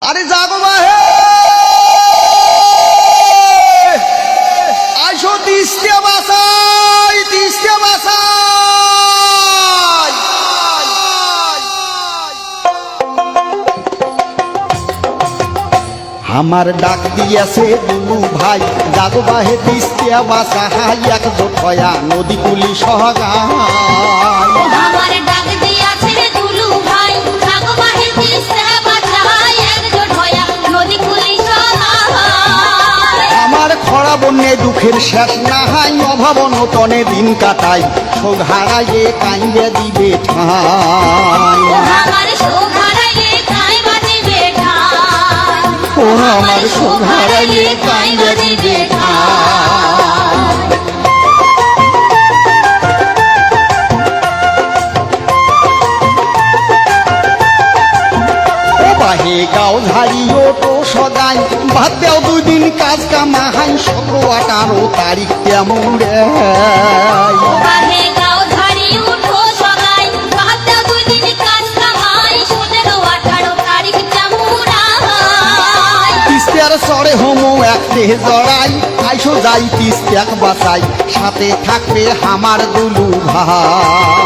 আরে জাগো বাহে আইসো তিস্তে বাসাই তিস্তে বাসাই আমার ডাক দিয়েছে দুলু ভাই জাগো বাহে তিস্তে বাসাই একজোট হয়া নদী কুলি সহগায় আমার ডাক দিয়াছে দুলু ভাই জাগো বাহে তিস্তে বাসাই একজোট হয়া নদী কুলি সহগায় আমার খরা বন্যে দুঃখের শেষ না হাই অভাব নতনে দিন কাটাই শোক হারাইয়ে কাইন্দে দিবে ঠাই আমার শোক হারাইলে কাই বাজিবে ঠাই ও আমার শোক হারাইয়ে কাইন্দে দিবে ঠাই ও বাহে গাও ঝাড়িও তো সদাই ভাত দেও 2 দিন কাজ কামাহাই 17-18 তারিখ কেমন রে বাহে গাও ঝাড়ি উঠো সগাই ভাত দাও 2 দিন কাজ কামাই 17-18 তারিখ চামুরাই তিস্তের সরে হোমো এক দেহ জড়াই আইসো যাই তিস্তেক বাসাই সাথে থাকবে আমার দুলু ভাই